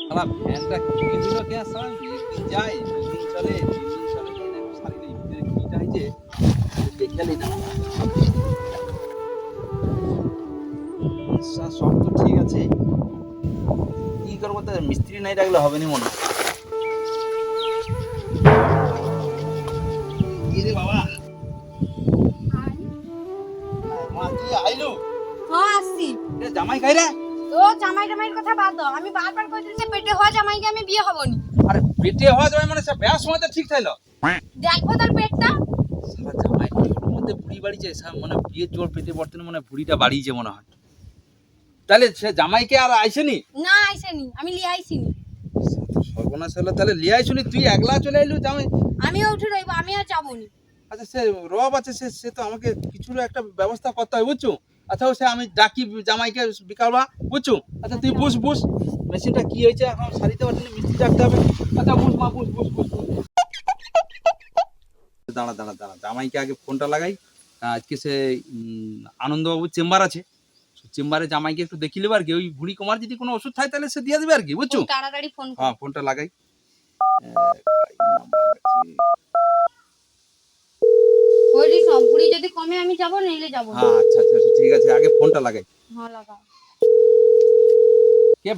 শালা ফ্যানটা কি দিল কে শালা একদিন যায় দুদিন চলে 3 দিন চলে না সারি নেই ভিতরে কিটা হয়েছে দেখালি না সব তো ঠিক আছে কি করবো তা মিস্ত্রি নাই ডাকলে হবে না মনে হয় কি রে বাবা মা তুই আইলো হ্যাঁ আসছি। এ জামাই খাই রে তো জামাই টামাইয়ের কথা বাদ দাও, আমি বারবার কইতেছি যে পেটে হওয়া জামাইকে আমি বিয়ে হব নি। আরে পেটে হওয়া জামাই মানে সে ব্যাস সময় তো ঠিক থাইলো দেখবো তার পেটটা। সারা জামাই পেটের মধ্যে ভুড়ি বাড়িছে মানে বিয়ের জোর পেটে পড়তে মানে ভুড়িটা বাড়িয়েছে মনে হয় তাহলে সে জামাইকে আর আইসেনি না আইসেনি, আমি লিয়ে আইছিনি। সর্বনাশ হলো তাহলে লিয়াই শুনি তুই একলা চলে এলু জামাই আমিও উঠে রইবো, আমি আর যাবো নি। আচ্ছা সে রব আছে সে তো আমাকে কিছুর একটা ব্যবস্থা করতে হবে বুঝছো আচ্ছা সে আমি ডাকি জামাইকে বিকালবা বুঝছো আচ্ছা তুই বুঝ মেশিনটা কি হয়েছে এখন সারিতে পারছি মিস্ত্রি ডাকতে হবে আচ্ছা বুঝ মা বুঝ দাঁড়া জামাইকে আগে ফোনটা লাগাই আজকে সে আনন্দবাবুর চেম্বার আছে চেম্বারে জামাইকে একটু দেখিলে আর কি ওই ভুঁড়ি কমার যদি কোনো ওষুধ থাকে তাহলে সে দিয়ে দেবে আর কি বুঝছো তাড়াতাড়ি ফোন কর। হ্যাঁ ফোনটা লাগাই ওই সব ভুড়ি যদি কমে আমি যাবো, নইলে যাবো না। হ্যাঁ আচ্ছা ঠিক আছে আগে ফোনটা লাগাই হ্যাঁ লাগাও। কে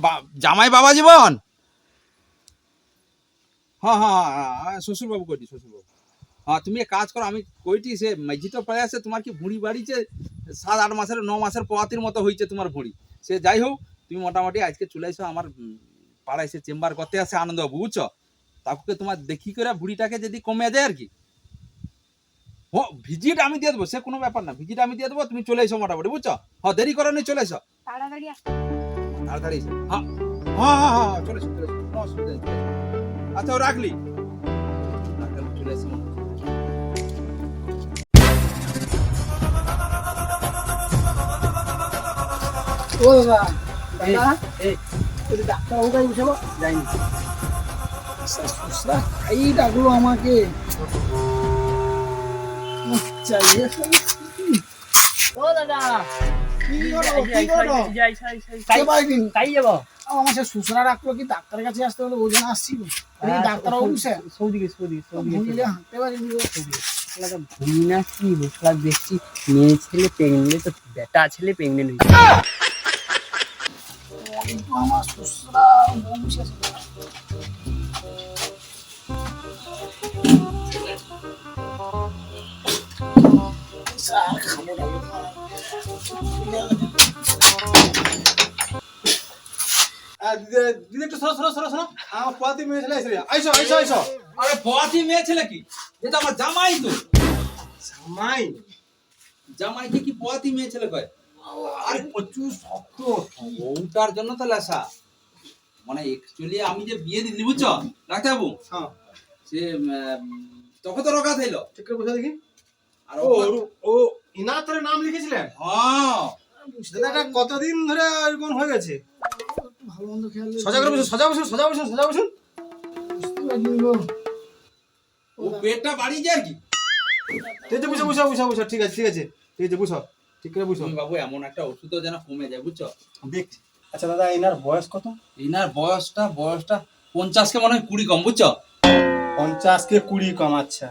জামাই বাবা জীবন হ্যাঁ শ্বশুর বাবু কইটি শ্বশুর বাবু হ্যাঁ তুমি এক কাজ করো আমি কইটি সে মেজিটা পড়ে আছে তোমার কি ভুঁড়ি বাড়িছে 7-8 মাসের 9 মাসের পোয়াতির মতো হয়েছে তোমার ভুঁড়ি সে যাই হোক তুমি মোটামুটি আজকে চলে এসো আমার পাড়ায় সে চেম্বার করতে আসে আনন্দবাবু বুঝছো তাকে তোমার দেখি করে ভুঁড়িটাকে যদি কমে যায় আর কি ও ভিজিট আমি দিয়ে দেবো সে কোনো ব্যাপার না ভিজিট আমি দিয়ে দেবো তুমি চলে এসো মোটামুটি বুঝছো হ্যাঁ দেরি করো নি চলে এসো তাড়াতাড়ি আস। তাড়াতাড়ি এসো হ্যাঁ চলে এসো কোনো অসুবিধা নেই আচ্ছা ও রাখলি চলে এসো ও দাদা ডাক্তারবাবু কাছে বুঝাবো যাইনি এই ডাকলো আমাকে ও দাদা আমার সে সুসরা রাখলো কি ডাক্তারের কাছে আসতে হলে ওই জন্য আসছি ডাক্তারবাবু হাঁটতে পারিনি ভুড়ি না কি মশলা দেখছি মেয়ে ছেলে প্রেগনেন্ট তো বেটা ছেলে প্রেগনেন্ট হয়েছে আমার সুসরা বংশে খাবো না দিদি একটু সরো আমার পোয়াতি মেয়ে ছেলে এসে আইসো আরে বড়ি মেয়ে ছেলে কি এটা আমার জামাই তো জামাই জামাইকে কি পোয়াতি মেয়ে ছেলে কয় আরে প্রচুর শক্ত ওটার জন্য তো লেসা মানে অ্যাকচুয়ালি আমি যে বিয়ে দিলি বুঝছো ডাক্তার বাবু হ্যাঁ সে তখন তো রোগা থাইলো ঠিক করে বুঝা দেখি আর ও ইনাতরে নাম লিখেছিলেন হ্যাঁ দাদা কতদিন ধরে এরকম হয়ে গেছে ভালো মন্দ খেয়াল সোজা বসুন ও পেটটা বাড়ি যায় কি ঠিক আছে বুঝা ঠিক আছে বুঝো ঠিক করে বুঝো তুমি বাবু এমন একটা ওষুধ যেন কমে যায় বুঝছো দেখছি আচ্ছা দাদা এনার বয়স কত এনার বয়সটা 50 কে মনে হয় 20 কম বুঝছো 50 কে 20 কম আচ্ছা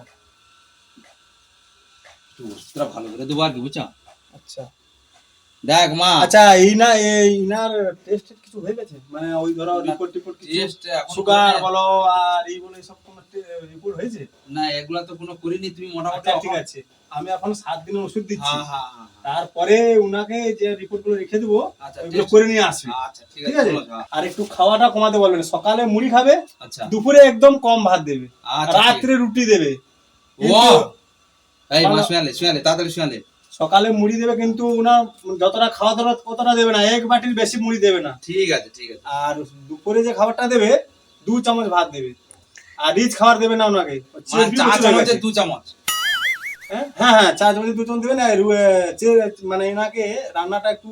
একটু ওষুধটা ভালো করে দেবো আর কি বুঝছো আচ্ছা দেখ মা আচ্ছা ইনার টেস্ট কিছু হয়ে গেছে মানে ওই ধরো রিপোর্ট টেস্ট এখন সুগার বলো আর এই বলে সব কোনো রিপোর্ট হয়েছে না এগুলা তো কোনো করিনি তুমি মোটামুটি আচ্ছা ঠিক আছে আমি এখন 7 দিনের ওষুধ দিচ্ছি হ্যাঁ তারপরে উনাকে যে রিপোর্ট গুলো রেখে দেবো আচ্ছা ওগুলো করে নিয়ে আসবে আচ্ছা ঠিক ঠিক আছে আছে আর একটু খাওয়াটা কমাতে বলবেন সকালে মুড়ি খাবে আচ্ছা দুপুরে একদম কম ভাত দেবে আচ্ছা রাত্রে রুটি দেবে ও এই মা শুয়ালে তাড়াতাড়ি শুয়ালে সকালে মুড়ি দেবে কিন্তু উনার যতটা খাওয়া দরকার ততটা দেবে না এক বাটির বেশি মুড়ি দেবে না ঠিক আছে আর দুপুরে যে খাবারটা দেবে 2 চামচ ভাত দেবে আর রিচ খাবার দেবে না ওনাকে মানে 4 চামচে 2 চামচ হ্যাঁ 4 চামচে 2 চামচ দেবে না মানে এনাকে রান্নাটা একটু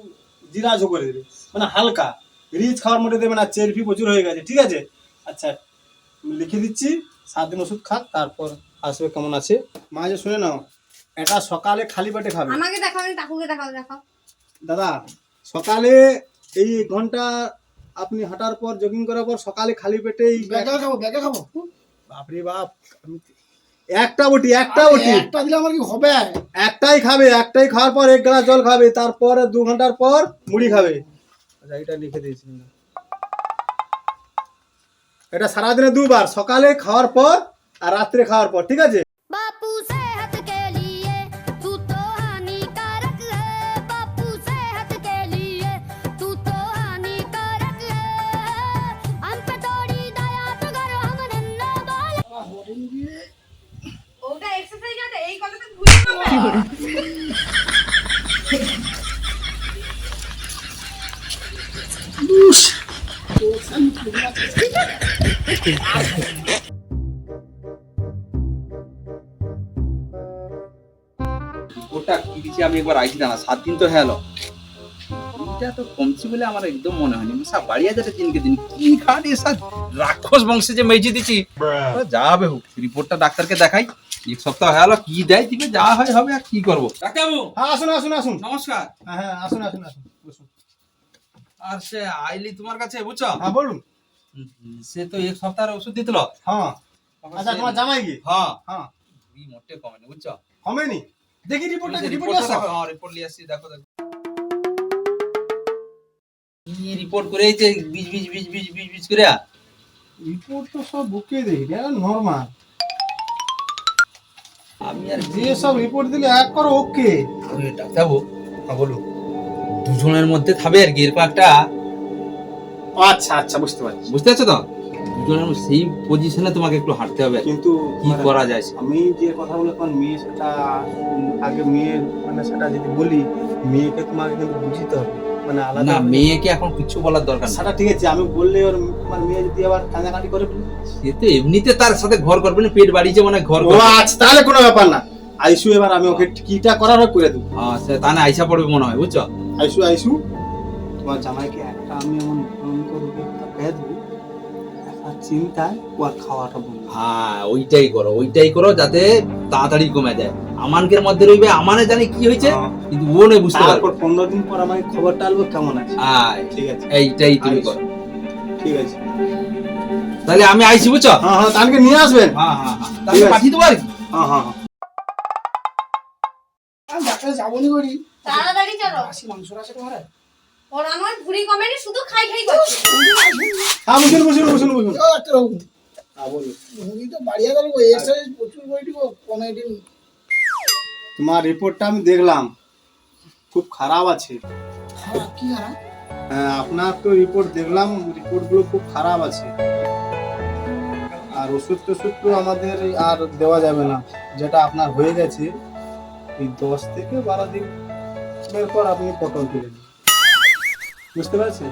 জিরা ঝো করে দেবে মানে হালকা রিচ খাওয়ার মধ্যে দেবে না চর্বি প্রচুর হয়ে গেছে ঠিক আছে আচ্ছা লিখে দিচ্ছি 7 দিন ওষুধ খাক তারপর আসবে কেমন আছে মা যে শুনে নাও এটা সকালে খালি পেটে খাবে আমাকে দেখাও, কাকুকে দেখাও। দাদা সকালে এই ঘন্টা আপনি হাঁটার পর জগিং করার পর সকালে খালি পেটেই ব্যাগা খাবো ব্যাগা খাবো বাপরে বাপ একটা বটি একটা দিলে আমার কি হবে? একটাই খাবে, একটাই খাওয়ার পর 1 গ্লাস জল খাবে, তারপরে 2 ঘন্টার পর মুড়ি খাবে। আচ্ছা এটা লিখে দিয়েছি। এটা সারাদিনে 2 বার, সকালে খাওয়ার পর আর রাত্রে খাওয়ার পর, ঠিক আছে? बापू सेहत के लिए तू तो हानिकारक है बापू सेहत के लिए तू तो हानिकारक है हम पे थोड़ी दया तो करो हम नन्ना बाल ওটা এক্সারসাইজ আছে এই কথাটা ভুলে যাবে ওটা কি দিচ্ছে আমি একবার আইছি না 7 দিন তো হলো এটা তো কমছে বলে আমার একদম মনে হয়নি সব বাড়িয়ে যাচ্ছে দিনকে দিন কি খাটে সব রাক্ষস বংশে যে মেজি দিচ্ছি যাবে হোক রিপোর্টটা ডাক্তারকে দেখাই 1 সপ্তাহ হলো কি দেয় দিবে যা হয় হবে আর কি করবো ডাক্তারবাবু হ্যাঁ আসুন আসুন আসুন। নমস্কার হ্যাঁ আসুন আসুন আসুন বসুন। আর সে আইলি তোমার কাছে বুঝছো হ্যাঁ বলুন। সে তো 1 সপ্তাহের ওষুধ দিতলো হ্যাঁ আচ্ছা তোমার জামাই কি? হ্যাঁ হ্যাঁ এই মোটে কমেনি বুঝছো কমেনি? দেখি রিপোর্টটা, রিপোর্ট রিপোর্টটা আসো। দেখো হ্যাঁ রিপোর্ট নিয়ে আসছি দেখো দেখো কি রিপোর্ট করেছে বিজ করে রিপোর্ট তো সব বুকে দেই, এটা নরমাল। আমি আর যে সব রিপোর্ট দিলে এক করো ওকে। ওই ডাক্তারবাবু হ্যাঁ বলুন। দুজনের মধ্যে থাকবে আর কি এরকম একটা আচ্ছা আচ্ছা বুঝতে পারছি। বুঝতে পারছো তো দুজনের সেই পজিশনে তোমাকে একটু হাঁটতে হবে কিন্তু কি করা যায় আমি যে কথা বলে তোমার মেয়ে সেটা আগে মেয়ে মানে সেটা যদি বলি মেয়েকে তোমাকে কিন্তু বুঝতে হবে মানে আলাদা না মেয়েকে এখন কিছু বলার দরকার নেই সেটা ঠিক আছে আমি বললে ওর তোমার মেয়ে যদি আবার কান্নাকাটি করে সে তো এমনিতে তার সাথে ঘর করবে না পেট বাড়িছে মানে ঘর ও আচ্ছা তাহলে কোনো ব্যাপার না। আইসু এবার আমি ওকে কিটা করার হোক করে দেবো। হ্যাঁ সে তাহলে আইসা পড়বে মনে হয় বুঝছো আইসু আইসু তোমার জামাইকে একটা আমি এমন করবে খেয়ে দেবো আর চিন্তায় ও আর খাওয়াটা বলবো। হ্যাঁ ওইটাই করো যাতে তাড়াতাড়ি কমে যায় আমানকের মধ্যে রইবে আমানে জানি কি হয়েছে কিন্তু ও নেই বুঝতে পারবে তারপর 15 দিন পর আমাকে খবরটা আলবো কেমন আছে। আয় ঠিক আছে এইটাই তুমি করো ঠিক আছে। তাহলে আমি আইছি বুঝছো হ্যাঁ হ্যাঁ তানকে নিয়ে আসবেন। হ্যাঁ তাহলে আছে। পাঠিয়ে দেবো আর কি হ্যাঁ হ্যাঁ আমি ডাক্তার যাবনি করি তাড়াতাড়ি চলো আসি মাংস আছে তোমার ওর আমার ভুঁড়ি কমেনি শুধু খাই করছে হ্যাঁ বসুন বসুন বসুন বসুন। ডাক্তারবাবু হ্যাঁ বলুন। উনি তো বাড়িয়ে গেল এক্সারসাইজ প্রচুর বইটি কমেডি তোমার রিপোর্টটা আমি দেখলাম খুব খারাপ আছে। খারাপ কি খারাপ? হ্যাঁ আপনার তো রিপোর্ট দেখলাম রিপোর্টগুলো খুব খারাপ আছে আর ওষুধ টষুধ তো আমাদের আর দেওয়া যাবে না যেটা আপনার হয়ে গেছে এই 10 থেকে 12 দিন পর আপনি পটল তুলে দিন বুঝতে পারছেন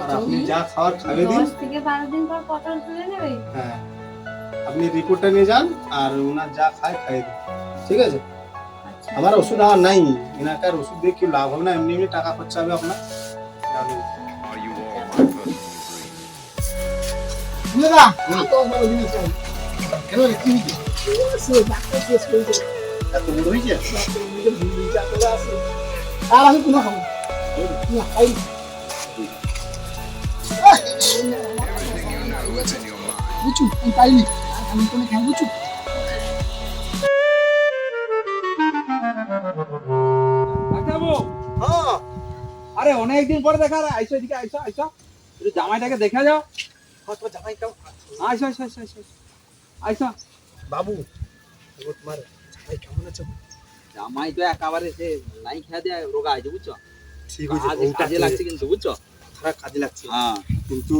আর আপনি যা খাওয়ার খাইয়ে দিন 10 থেকে 12 দিন পর পটল তুলে নেবে হ্যাঁ আপনি রিপোর্টটা নিয়ে যান আর ওনার যা খায় খাইয়ে দিন ঠিক আছে। আচ্ছা আমার ওষুধ আমার নাই এনাকার ওষুধ দিয়ে কি লাভ হবে না এমনি এমনি টাকা খরচা হবে আপনার জানুন। বুঝলে না তো ভালো জিনিস চাই কেন রে কি সে ডাক্তার কেস কইছে এত বড় হয়েছে আর আমি কোনো খাবো না খাই বুঝু আমি পাইনি আমি কোনো খাই বুঝু ডাক্তারবাবু হ্যাঁ আরে অনেকদিন পরে দেখা রে আইসো এদিকে আইসো একটু জামাইটাকে দেখা যাও তোমার জামাই কেমন আইসো বাবু ও তোমার জামাই কেমন আছে? জামাই তো একেবারে সে নাই খেয়ে দেয় রোগা আছে বুঝছো ঠিক কাজে লাগছে কিন্তু বুঝছো খারাপ কাজে লাগছে হ্যাঁ কিন্তু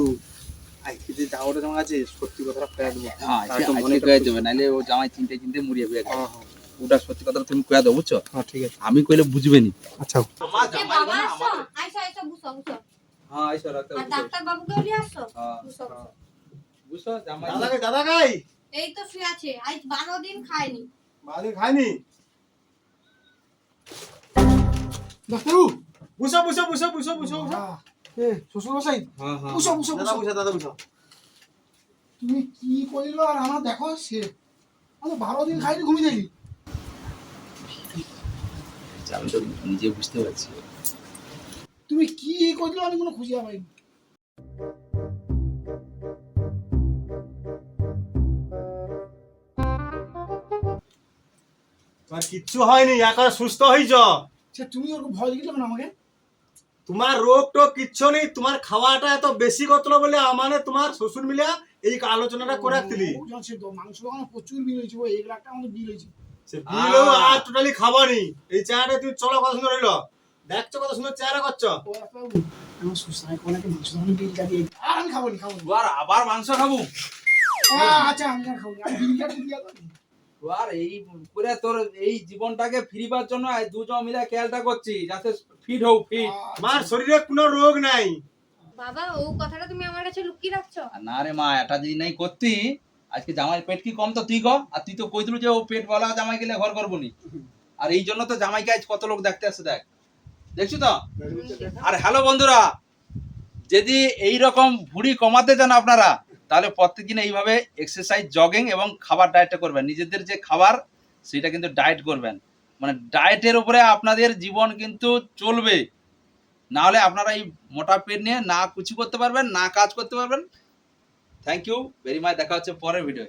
আজকে যে যাওয়াটা তোমার আছে সত্যি কথাটা পেয়ে দেবো হ্যাঁ তার তো মনে মনে করে দেবে নাহলে ও জামাই চিন্তে মরিয়ে যাবে হ্যাঁ হ্যাঁ ওটা সত্যি কথা তুমি কয়ে দাও বুঝছো হ্যাঁ ঠিক আছে আমি কইলে বুঝবে নি আচ্ছা এ বাবা আসো আইসো বুঝো হ্যাঁ আইসো আর ডাক্তার বাবুকেও নিয়ে আসো হ্যাঁ বুঝো বুঝছো জামাই দাদা খাই এই তো শুয়ে আছে আজ 12 দিন খায়নি বাদে খাইনি ডাক্তারবাবু বুঝো বুঝো বুঝো বুঝো বুঝো এ শ্বশুর মশাই হ্যাঁ বুঝো বুঝো দাদা বুঝো দাদা বুঝো তুমি কি করিল আর আমার দেখো সে আমি 12 দিন খাইনি ঘুমিয়ে গেলি আমি তো নিজে বুঝতে পারছি তুমি কি করিল আমি কোনো খুঁজে পাইনি তোমার কিচ্ছু হয়নি, এখন সুস্থ হয়েছ। সে তুমি ওরকম ভয় দেখিয়েছো কেন আমাকে? তোমার রোগ টোগ কিচ্ছু নেই, তোমার খাওয়াটা এত বেশি করছিল বলে আমাদের তোমার শ্বশুর মিলে এই আলোচনাটা করে রাখছিলি। ও জানছে তো মাংস দোকানে প্রচুর বিল হয়েছে, ও 1 লাখ টাকা আমাদের বিল হয়েছে। সে বিলও আর টোটালি খাবারই। এই চেহারাটা তুমি চলো কত সুন্দর হইলো, দেখছো কত সুন্দর চেহারা করছো। ও ডাক্তারবাবু, আমার সুস্থায় কোনাকে মাংস দোকানে বিলটা দিয়ে দিই। আর আমি খাবো নি। আবার মাংস খাবো? আচ্ছা আমি আর খাবো না, আমি বিলটা দিয়ে দেবো। আর এই করে তোর এই জীবনটাকে ফিরিবার জন্য দুজন মিলে খেয়ালটা করছি যাতে ফিট হোক ফিট। আমার শরীরে কোনো রোগ নাই। বাবা ও কথাটা তুমি আমার কাছে লুকিয়ে রাখছো? না রে মা, এটা যদি নাই করতি আজকে জামাই পেট কি কম তো তুই কর। আর তুই তো কইতিলু যে ও পেট বলা জামাই গেলে ঘর করবো নি। আর এই জন্য তো জামাইকে আজ কত লোক দেখতে আসছে, দেখ দেখছো তো। আর হ্যালো বন্ধুরা, যদি এই রকম ভুঁড়ি কমাতে চান আপনারা তাহলে প্রত্যেকদিন এইভাবে এক্সারসাইজ, জগিং এবং খাবার ডায়েটটা করবেন। নিজেদের যে খাবার সেটা কিন্তু ডায়েট করবেন, মানে ডায়েটের উপরে আপনাদের জীবন কিন্তু চলবে। না হলে আপনারা এই মোটা পেট নিয়ে না কিছু করতে পারবেন, না কাজ করতে পারবেন। থ্যাংক ইউ ভেরি মাচ, দেখা হচ্ছে পরের ভিডিও।